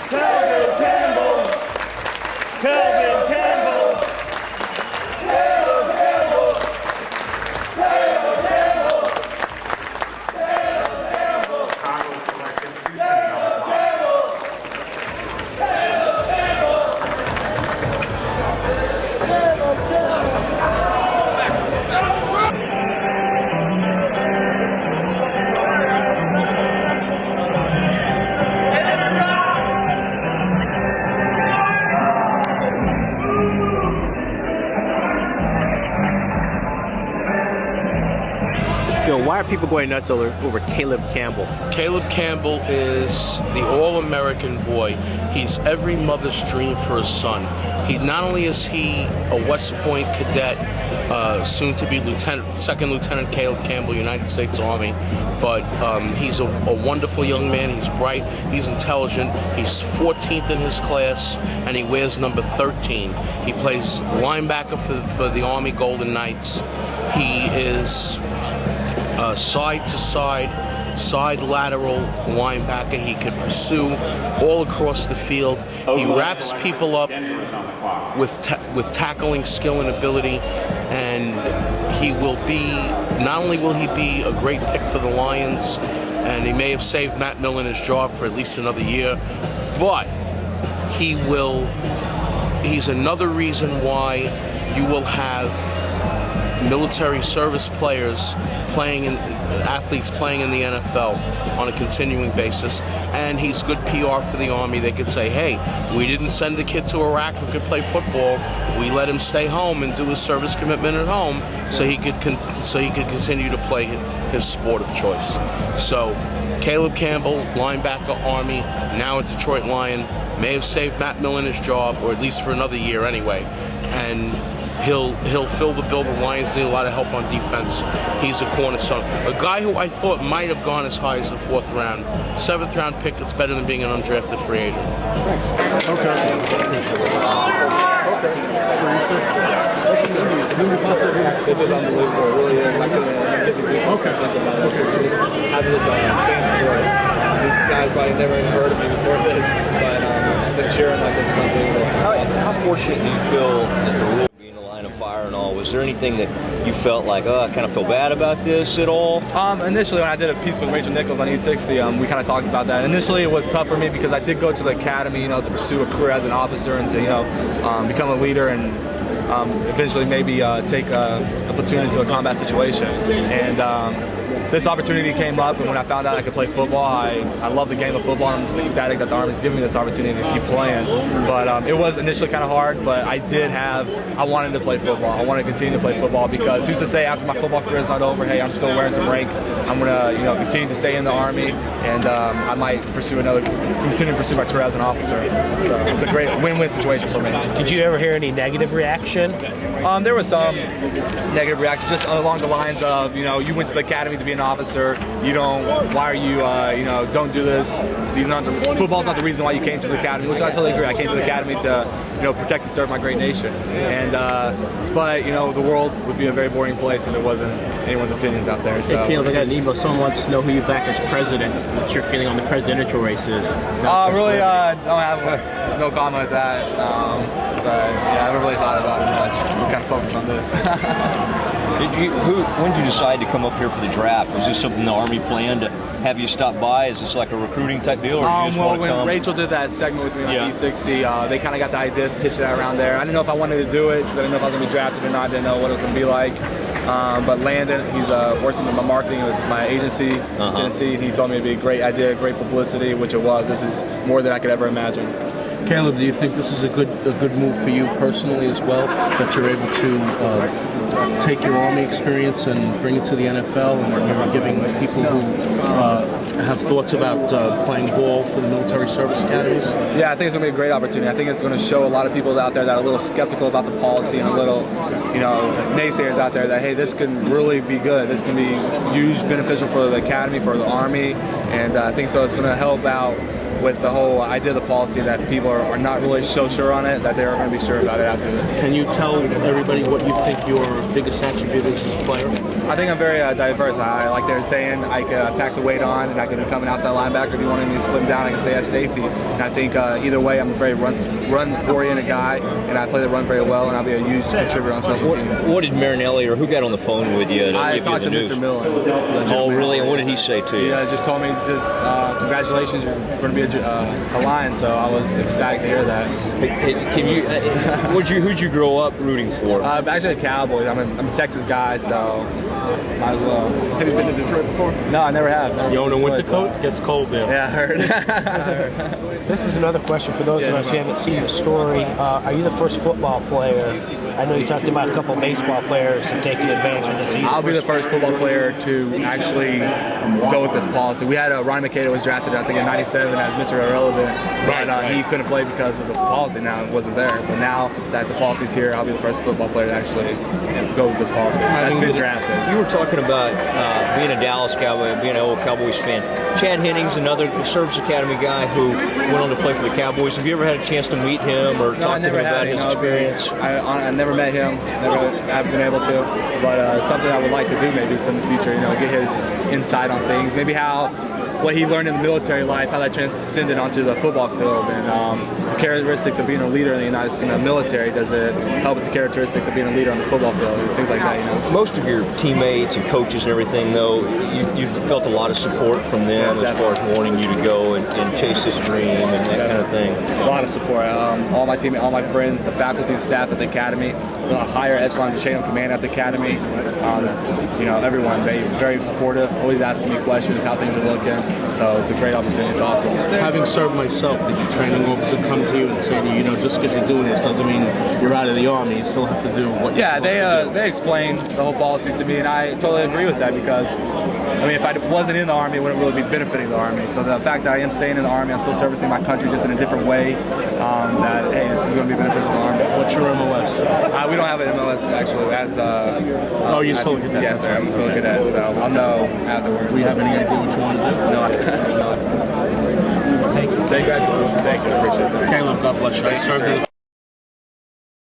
Calvin Campbell. Calvin Campbell. Caleb Campbell. Caleb Campbell. Caleb Campbell. Chicago selected Houston Caleb Campbell. Caleb Campbell. Caleb Campbell. Yo, why are people going nuts over Caleb Campbell? Caleb Campbell is the all-American boy. He's every mother's dream for a son. He not only is he a West Point cadet, soon to be second Lieutenant Caleb Campbell, United States Army, but he's a wonderful young man. He's bright, he's intelligent, he's 14th in his class, and he wears number 13. He plays linebacker for the Army Golden Knights. He is side to side lateral linebacker. He can pursue all across the field. He wraps people up with tackling skill and ability, and he will be, not only will he be a great pick for the Lions, and he may have saved Matt Millen his job for at least another year, but he's another reason why you will have military service players athletes playing in the NFL on a continuing basis, and he's good PR for the Army. They could say, hey, we didn't send the kid to Iraq who could play football. We let him stay home and do his service commitment at home so he could continue to play his sport of choice. So Caleb Campbell, linebacker, Army, now a Detroit Lion, may have saved Matt Millen his job, or at least for another year anyway, and he'll fill the bill. The Lions need a lot of help on defense. He's a cornerstone. A guy who I thought might have gone as high as the 4th round. 7th round pick, it's better than being an undrafted free agent. Thanks. Okay. This is unbelievable. It really is. Okay. Having this fan support. These guys probably never even heard of me before this, but the cheering like this is unbelievable. How fortunate do you feel that the rule being the line of fire and all? Was there anything that you felt like, oh, I kind of feel bad about this at all? Initially, when I did a piece with Rachel Nichols on E60, we kind of talked about that. Initially, it was tough for me because I did go to the academy, to pursue a career as an officer and to, become a leader and eventually maybe take a platoon into a combat situation. And this opportunity came up, and when I found out I could play football, I love the game of football, and I'm just ecstatic that the Army's giving me this opportunity to keep playing. But it was initially kind of hard, but I wanted to play football. I wanted to continue to play football because who's to say after my football career is not over, hey, I'm still wearing some rank. I'm going to continue to stay in the Army, and I might continue to pursue my career as an officer. So it's a great win-win situation for me. Did you ever hear any negative reaction? There was some negative reaction, just along the lines of, you went to the academy to be an officer. Why are you, don't do this. Football's not the reason why you came to the academy, which I totally agree. I came to the academy to, protect and serve my great nation. And, but, the world would be a very boring place if it wasn't anyone's opinions out there. So, hey, Caleb, I got an email. Someone wants to know who you back as president. What's your feeling on the presidential races? Really, don't have no comment with that. But yeah, I haven't really thought about it much. We're kind of focused on this. When did you decide to come up here for the draft? Was this something the Army planned to have you stop by? Is this like a recruiting type deal, or you just want to come? When Rachel did that segment with me on E60, they kind of got the ideas, pitched it out around there. I didn't know if I wanted to do it because I didn't know if I was going to be drafted or not. I didn't know what it was going to be like. But Landon, he's working with my marketing with my agency in Tennessee, and he told me it'd be a great idea, great publicity, which it was. This is more than I could ever imagine. Caleb, do you think this is a good move for you personally as well, that you're able to take your Army experience and bring it to the NFL, and giving people who have thoughts about playing ball for the military service academies? Yeah, I think it's going to be a great opportunity. I think it's going to show a lot of people out there that are a little skeptical about the policy and a little, naysayers out there that, hey, this can really be good. This can be huge beneficial for the academy, for the Army, and I think so it's going to help out a with the whole idea of the policy that people are not really so sure on it, that they are going to be sure about it after this. Can you tell everybody what you think your biggest attribute is as a player? I think I'm very diverse. I like they're saying I can pack the weight on and I can become an outside linebacker. If you want me to slim down, I can stay at safety. And I think either way, I'm a very run-oriented guy, and I play the run very well, and I'll be a huge contributor on special teams. What did Marinelli or who got on the phone with you? I talked to Mr. Miller. Oh, really? And what did he say to you? Yeah, just told me congratulations, you're going to be a Lion. So I was ecstatic to hear that. Can you? Who'd you grow up rooting for? Actually, a Cowboys. I'm a Texas guy, so might as well. Have you been to Detroit before? No, I never have. You own a winter coat? Gets cold there. Yeah, I heard. This is another question for those of us who haven't seen the story. Are you the first football player? I know you talked about a couple baseball players have taken advantage of this. I'll be the first football player to actually go with this policy. We had Ryan McKay was drafted, I think, in '97 as Mr. Irrelevant, but he couldn't play because of the policy. Now it wasn't there, but now that the policy's here, I'll be the first football player to actually go with this policy. That's been drafted. You were talking about being a Dallas Cowboy, being an old Cowboys fan. Chad Hennings, another service academy guy who went on to play for the Cowboys. Have you ever had a chance to meet him or talk to him about his experience? I never met him. Never have been able to, but it's something I would like to do maybe in the future. Get his insight on things. Maybe what he learned in the military life, how that transcended onto the football field, and the characteristics of being a leader in the military. Does it help with the characteristics of being a leader on the football field, and things like that? Most of your teammates and coaches and everything, though, you've felt a lot of support from them as far as wanting you to go and chase this dream and that kind of thing. A lot of support. All my teammates, all my friends, the faculty and staff at the academy, the higher echelon, the chain of command at the academy. Everyone, they're very supportive, always asking me questions, how things are looking. So it's a great opportunity. It's awesome. Having served myself, did your training officer come to you and say to you, just because you're doing this doesn't mean you're out of the Army. You still have to do what you're supposed to do? They explained the whole policy to me, and I totally agree with that because, if I wasn't in the Army, it wouldn't really be benefiting the Army. So the fact that I am staying in the Army, I'm still servicing my country just in a different way, this is going to be beneficial to the Army. What's your MLS? We don't have an MLS, actually. You're still a cadet? Yes, sir. I'm still a cadet, so I'll know afterwards. Do you have any idea what you want to do? No. Thank you. Thank you. I appreciate that. Caleb, God bless you. I served in